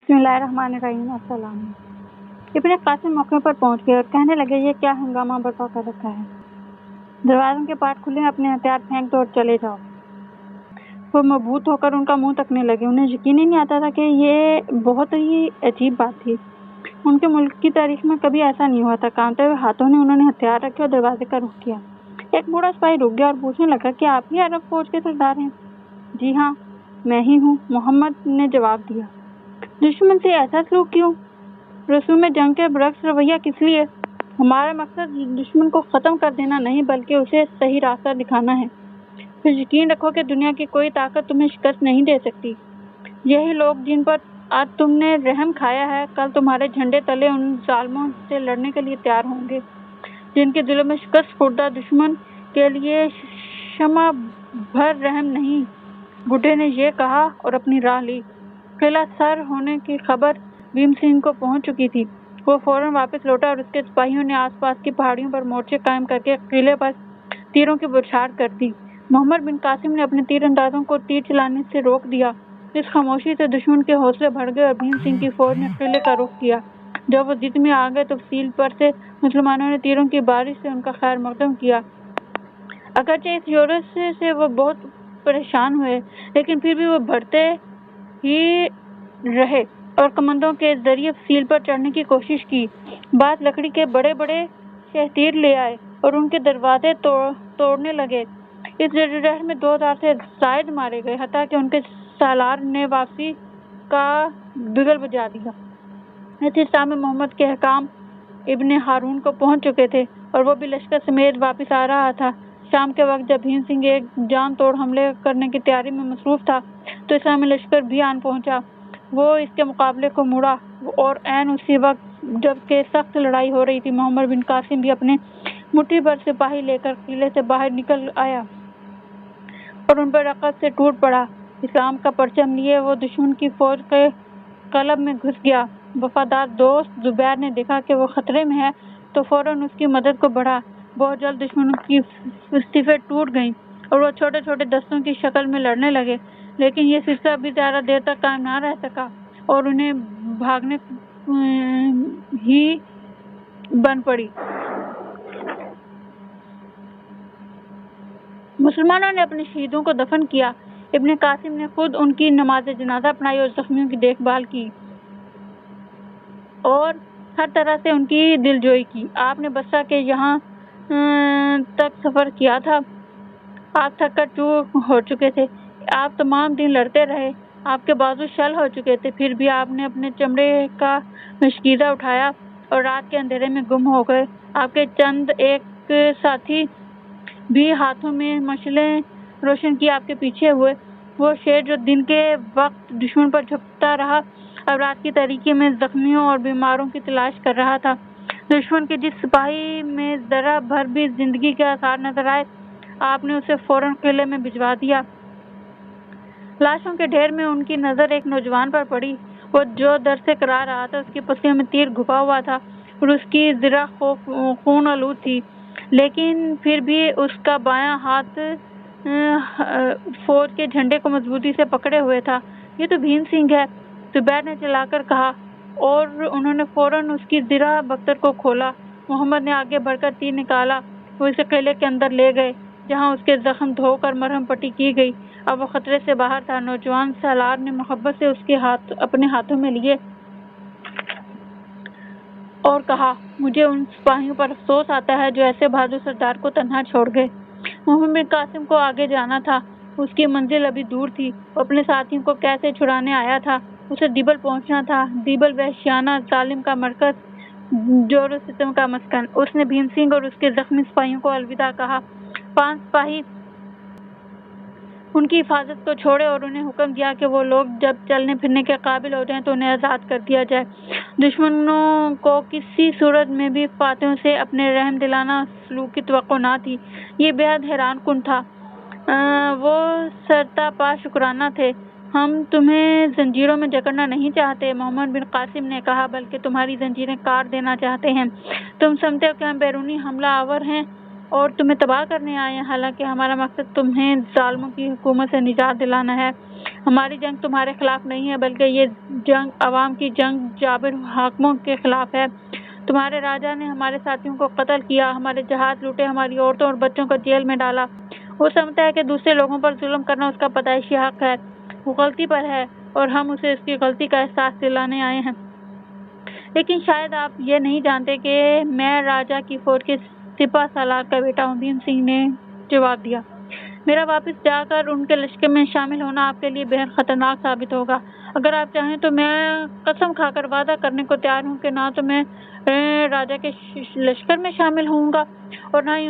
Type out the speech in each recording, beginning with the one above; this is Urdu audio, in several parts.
بسم اللہ الرحمن الرحیم۔ السلام۔ ابن قاسم موقع پر پہنچ گئے اور کہنے لگے، یہ کیا ہنگامہ برپا کر رکھا ہے؟ دروازوں کے پاٹ کھلے، اپنے ہتھیار پھینک دو اور چلے جاؤ۔ وہ مبہوت ہو کر ان کا منہ تکنے لگے۔ انہیں یقین ہی نہیں آتا تھا کہ یہ بہت ہی عجیب بات تھی۔ ان کے ملک کی تاریخ میں کبھی ایسا نہیں ہوا تھا۔ کانپتے ہوئے ہاتھوں نے انہوں نے ہتھیار رکھے اور دروازے کا رخ کیا۔ ایک بوڑھا سپاہی رک گیا اور پوچھنے لگا، کیا آپ ہی عرب فوج کے سردار ہیں؟ جی ہاں، میں ہی ہوں، محمد نے جواب دیا۔ دشمن سے ایسا سلوک کیوں؟ رسوم جنگ کے برعکس رویہ کس لیے؟ ہمارا مقصد دشمن کو ختم کر دینا نہیں بلکہ اسے صحیح راستہ دکھانا ہے۔ پھر یقین رکھو کہ دنیا کی کوئی طاقت تمہیں شکست نہیں دے سکتی۔ یہی لوگ جن پر آج تم نے رحم کھایا ہے، کل تمہارے جھنڈے تلے ان ظالموں سے لڑنے کے لیے تیار ہوں گے جن کے دلوں میں شکست خوردہ دشمن کے لیے شمع بھر رحم نہیں۔ بڈھے نے یہ کہا اور اپنی راہ لی۔ قلعہ سر ہونے کی خبر بھیم سنگھ کو پہنچ چکی تھی۔ وہ فوراً واپس لوٹا اور اس کے سپاہیوں نے آس پاس کی پہاڑیوں پر مورچے قائم کر کے قلعے پر تیروں کی بوچھار کر دی۔ محمد بن قاسم نے اپنے تیر اندازوں کو تیر چلانے سے روک دیا۔ اس خاموشی سے دشمن کے حوصلے بڑھ گئے اور بھیم سنگھ کی فوج نے قلعے کا رخ کیا۔ جب وہ ضد میں آ گئے تو تفصیل پر سے مسلمانوں نے تیروں کی بارش سے ان کا خیر مقدم کیا۔ اگرچہ اس یورش سے وہ بہت پریشان ہوئے، لیکن پھر بھی وہ بڑھتے ہی رہے اور کمندوں کے ذریعے فصیل پر چڑھنے کی کوشش کی۔ بعض لکڑی کے بڑے بڑے شہتیر لے آئے اور ان کے دروازے توڑنے لگے۔ اس جدوجہد میں 2000 سے زائد مارے گئے، حتیٰ کہ ان کے سالار نے واپسی کا بگل بجا دیا۔ اس حصہ میں محمد کے حکام ابن ہارون کو پہنچ چکے تھے اور وہ بھی لشکر سمیت واپس آ رہا تھا۔ شام کے وقت جب بھیم سنگھ ایک جان توڑ حملے کرنے کی تیاری میں مصروف تھا تو اسلامی لشکر بھی آن پہنچا۔ وہ اس کے مقابلے کو مڑا اور عین اسی وقت جب کہ سخت لڑائی ہو رہی تھی، محمد بن قاسم بھی اپنے مٹھی بھر سپاہی لے کر قلعے سے باہر نکل آیا اور ان پر رغبت سے ٹوٹ پڑا۔ اسلام کا پرچم لیے وہ دشمن کی فوج کے قلب میں گھس گیا۔ وفادار دوست زبیر نے دیکھا کہ وہ خطرے میں ہے تو فوراً اس کی مدد کو بڑھا۔ بہت جلد دشمنوں کی صفیں ٹوٹ گئیں اور وہ چھوٹے چھوٹے دستوں کی شکل میں لڑنے لگے، لیکن یہ سلسلہ بھی زیادہ دیر تک قائم نہ رہ سکا اور انہیں بھاگنے ہی بن پڑی۔ مسلمانوں نے اپنے شہیدوں کو دفن کیا۔ ابن قاسم نے خود ان کی نماز جنازہ پڑھائی اور زخمیوں کی دیکھ بھال کی اور ہر طرح سے ان کی دلجوئی کی۔ آپ نے بصرہ کے یہاں تک سفر کیا تھا۔ آپ تھک کر چور ہو چکے تھے۔ آپ تمام دن لڑتے رہے، آپ کے بازو شل ہو چکے تھے، پھر بھی آپ نے اپنے چمڑے کا مشکیزہ اٹھایا اور رات کے اندھیرے میں گم ہو گئے۔ آپ کے چند ایک ساتھی بھی ہاتھوں میں مشعلیں روشن کیے آپ کے پیچھے ہوئے۔ وہ شیر جو دن کے وقت دشمن پر جھپٹتا رہا، اب رات کی تاریکی میں زخمیوں اور بیماروں کی تلاش کر رہا تھا۔ دشمن کے جس سپاہی میں ذرہ بھر بھی زندگی کے آثار نظر آئے، آپ نے اسے فوراً قلعے میں بھجوا دیا۔ لاشوں کے ڈھیر میں ان کی نظر ایک نوجوان پر پڑی۔ وہ جو درد سے کرا رہا تھا، اس کی پسلیوں میں تیر گھپا ہوا تھا اور اس کی ذرا خون آلود تھی، لیکن پھر بھی اس کا بایاں ہاتھ فوج کے جھنڈے کو مضبوطی سے پکڑے ہوئے تھا۔ یہ تو بھیم سنگھ ہے، زبیر نے چلا کر کہا اور انہوں نے فوراً اس کی زرہ بختر کو کھولا۔ محمد نے آگے بڑھ کر تیر نکالا۔ وہ اسے قلعے کے اندر لے گئے جہاں اس کے زخم دھو کر مرہم پٹی کی گئی۔ اب وہ خطرے سے باہر تھا۔ نوجوان سالار نے محبت سے اس کے ہاتھ اپنے ہاتھوں میں لیے اور کہا، مجھے ان سپاہیوں پر افسوس آتا ہے جو ایسے بہادر سردار کو تنہا چھوڑ گئے۔ محمد بن قاسم کو آگے جانا تھا، اس کی منزل ابھی دور تھی۔ وہ اپنے ساتھیوں کو کیسے چھڑانے آیا تھا؟ اسے دیبل پہنچنا تھا، دیبل وحشیانہ ظالم کا مرکز، جور و ستم کا مسکن۔ اس نے بھیم سنگھ اور اس کے زخمی سپاہیوں کو الوداع کہا۔ 5 سپاہی ان کی حفاظت کو چھوڑے اور انہیں حکم دیا کہ وہ لوگ جب چلنے پھرنے کے قابل ہو جائیں تو انہیں آزاد کر دیا جائے۔ دشمنوں کو کسی صورت میں بھی فاتحوں سے اپنے رحم دلانہ سلوک کی توقع نہ تھی۔ یہ بے حد حیران کن تھا۔ وہ سرتاپا شکرانہ تھے۔ ہم تمہیں زنجیروں میں جکڑنا نہیں چاہتے، محمد بن قاسم نے کہا، بلکہ تمہاری زنجیریں کاٹ دینا چاہتے ہیں۔ تم سمجھتے ہو کہ ہم بیرونی حملہ آور ہیں اور تمہیں تباہ کرنے آئے ہیں، حالانکہ ہمارا مقصد تمہیں ظالموں کی حکومت سے نجات دلانا ہے۔ ہماری جنگ تمہارے خلاف نہیں ہے، بلکہ یہ جنگ عوام کی جنگ جابر حاکموں کے خلاف ہے۔ تمہارے راجا نے ہمارے ساتھیوں کو قتل کیا، ہمارے جہاز لوٹے، ہماری عورتوں اور بچوں کو جیل میں ڈالا۔ وہ سمجھتا ہے کہ دوسرے لوگوں پر ظلم کرنا اس کا پیدائشی حق ہے۔ وہ غلطی پر ہے اور ہم اسے اس کی غلطی کا احساس دلانے آئے ہیں۔ لیکن شاید آپ یہ نہیں جانتے کہ میں راجا کی فوج کے سپہ سالار کا بیٹا ہوں، بھیم سنگھ نے جواب دیا۔ میرا واپس جا کر ان کے لشکر میں شامل ہونا آپ کے لیے بہت خطرناک ثابت ہوگا۔ اگر آپ چاہیں تو میں قسم کھا کر وعدہ کرنے کو تیار ہوں کہ نہ تو میں راجا کے لشکر میں شامل ہوں گا اور نہ ہی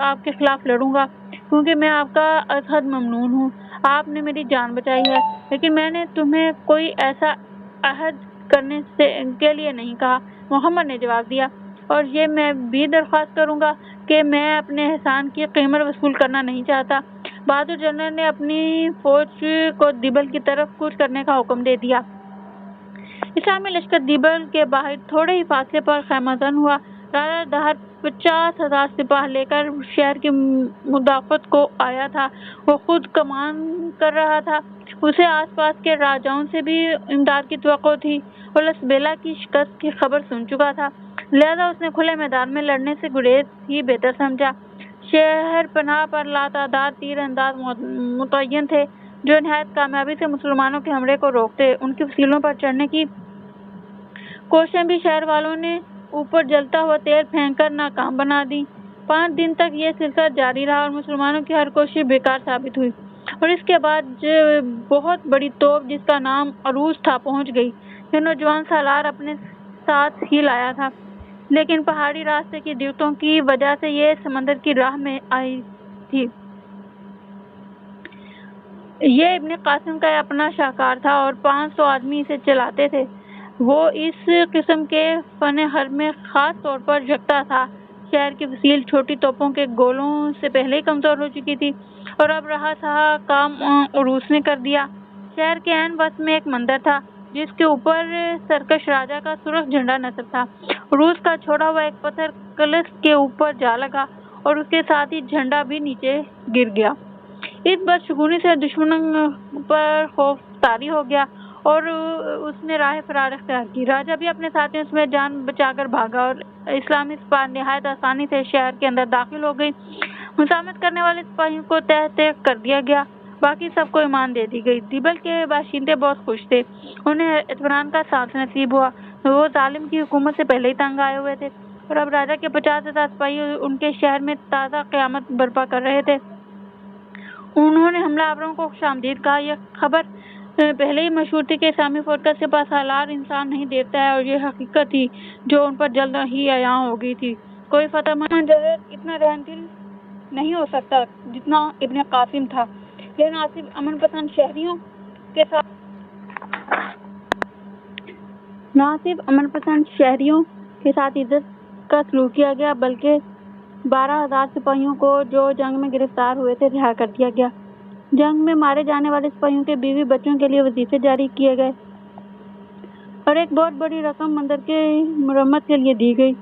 آپ کے خلاف لڑوں گا، کیونکہ میں آپ کا ازحد ممنون ہوں۔ آپ نے میری جان بچائی ہے، لیکن میں نے تمہیں کوئی ایسا عہد کرنے کے لیے نہیں کہا، محمد نے جواب دیا، اور یہ میں بھی درخواست کروں گا کہ میں اپنے احسان کی قیمت وصول کرنا نہیں چاہتا۔ بہادر جنرل نے اپنی فوج کو دیبل کی طرف کوچ کرنے کا حکم دے دیا۔ اسلامی لشکر دیبل کے باہر تھوڑے ہی فاصلے پر خیمہ زن ہوا۔ راجا دہر 50,000 سپاہ لے کر شہر کی مدافعت کو آیا تھا۔ وہ خود کمان کر رہا تھا۔ اسے آس پاس کے راجاؤں سے بھی امداد کی توقع تھی۔ وہ لسبیلا کی شکست کی خبر سن چکا تھا، لہذا اس نے کھلے میدان میں لڑنے سے گریز ہی بہتر سمجھا۔ شہر پناہ پر لاتعداد تیر انداز متعین تھے جو نہایت کامیابی سے مسلمانوں کے حملے کو روکتے۔ ان کی فصیلوں پر چڑھنے کی کوششیں بھی شہر والوں نے اوپر جلتا ہوا تیل پھینک کر ناکام بنا دی۔ 5 دن تک یہ سلسلہ جاری رہا اور مسلمانوں کی ہر کوشش بیکار ثابت ہوئی، اور اس کے بعد بہت بڑی توپ جس کا نام عروس تھا پہنچ گئی۔ یہ نوجوان سالار اپنے ساتھ ہی لایا تھا، لیکن پہاڑی راستے کی دقتوں کی وجہ سے یہ سمندر کی راہ میں آئی تھی۔ یہ ابن قاسم کا اپنا شاہکار تھا اور 500 آدمی اسے چلاتے تھے۔ وہ اس قسم کے فن حرب میں خاص طور پر یکتا تھا۔ شہر کی فصیل چھوٹی توپوں کے گولوں سے پہلے ہی کمزور ہو چکی تھی، اور اب رہا سہا کام عروس نے کر دیا۔ شہر کے عین وسط میں ایک مندر تھا جس کے اوپر سرکش راجا کا سرخ جھنڈا نصب تھا۔ عروس کا چھوڑا ہوا ایک پتھر کلش کے اوپر جا لگا اور اس کے ساتھ ہی جھنڈا بھی نیچے گر گیا۔ اس بدشگونی سے دشمنوں پر خوف طاری ہو گیا اور اس نے راہ فرار اختیار کی۔ راجا بھی اپنے ساتھیوں سمیت جان بچا کر بھاگا اور اسلامی سپاہ نہایت آسانی سے شہر کے اندر داخل ہو گئی۔ مسامحت کرنے والے سپاہیوں کو تہ تہ کر دیا گیا، باقی سب کو ایمان دے دی گئی۔ دیبل کے باشندے بہت خوش تھے، انہیں اطمینان کا سانس نصیب ہوا۔ وہ ظالم کی حکومت سے پہلے ہی تنگ آئے ہوئے تھے، اور اب راجا کے 50,000 سپاہی ان کے شہر میں تازہ قیامت برپا کر رہے تھے۔ انہوں نے حملہ آوروں کو خوش آمدید کہا۔ یہ خبر پہلے ہی مشہور تھی کہ اسلامی فوج کا سپہ سالار انسان نہیں دیتا ہے، اور یہ حقیقت تھی جو ان پر جلد ہی عیاں ہو گئی تھی۔ کوئی فتح مند جنرل اتنا رحم دل نہیں ہو سکتا جتنا ابن قاسم تھا۔ یہ نہ صرف امن پسند شہریوں کے ساتھ عزت کا سلوک کیا گیا، بلکہ 12,000 سپاہیوں کو جو جنگ میں گرفتار ہوئے تھے رہا کر دیا گیا۔ جنگ میں مارے جانے والے سپاہیوں کے بیوی بچوں کے لیے وظیفے جاری کیے گئے اور ایک بہت بڑی رقم مندر کی مرمت کے لیے دی گئی۔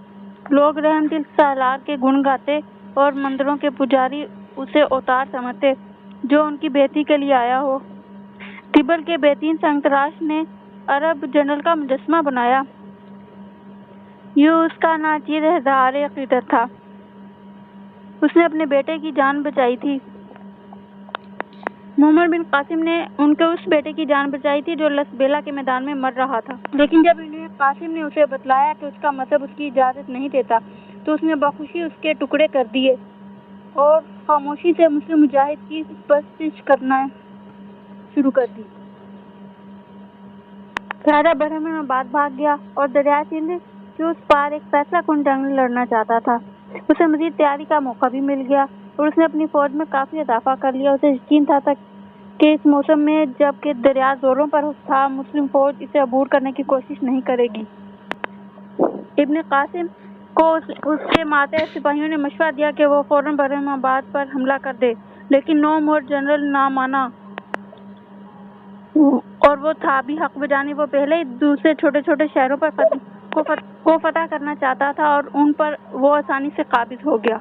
لوگ رحم دل سالار کے گن گاتے اور مندروں کے پجاری اسے اوتار سمجھتے جو ان کی بہتری کے لیے آیا ہو۔ دیبل کے بہترین سنگ تراش نے عرب جنرل کا مجسمہ بنایا۔ یہ اس کا ناچیز اظہار عقیدت تھا۔ اس نے اپنے بیٹے کی جان بچائی تھی۔ محمد بن قاسم نے ان کے اس بیٹے کی جان بچائی تھی جو لسبیلا کے میدان میں مر رہا تھا، لیکن جب ابن قاسم نے اسے بتلایا کہ اس کا مذہب اس کی اجازت نہیں دیتا تو اس نے بخوشی اس کے ٹکڑے کر دیے اور خاموشی سے مسلم مجاہد کی پرستش کرنا شروع کر دی۔ راجا برہمن آباد بھاگ گیا اور دریائے سندھ کے اس پار ایک فیصلہ کن جنگ لڑنا چاہتا تھا۔ اسے مزید تیاری کا موقع بھی مل گیا اور اس نے اپنی فوج میں کافی اضافہ کر لیا۔ اسے یقین تھا کہ اس موسم میں جب کہ دریا زوروں پر تھا، مسلم فوج اسے عبور کرنے کی کوشش نہیں کرے گی۔ ابن قاسم کو اس کے ماتحت سپاہیوں نے مشورہ دیا کہ وہ فوراً برہم آباد پر حملہ کر دے، لیکن نو مور جنرل نہ مانا، اور وہ تھا بھی حق بجانب۔ وہ پہلے ہی دوسرے چھوٹے چھوٹے شہروں پر کو فتح کرنا چاہتا تھا اور ان پر وہ آسانی سے قابض ہو گیا۔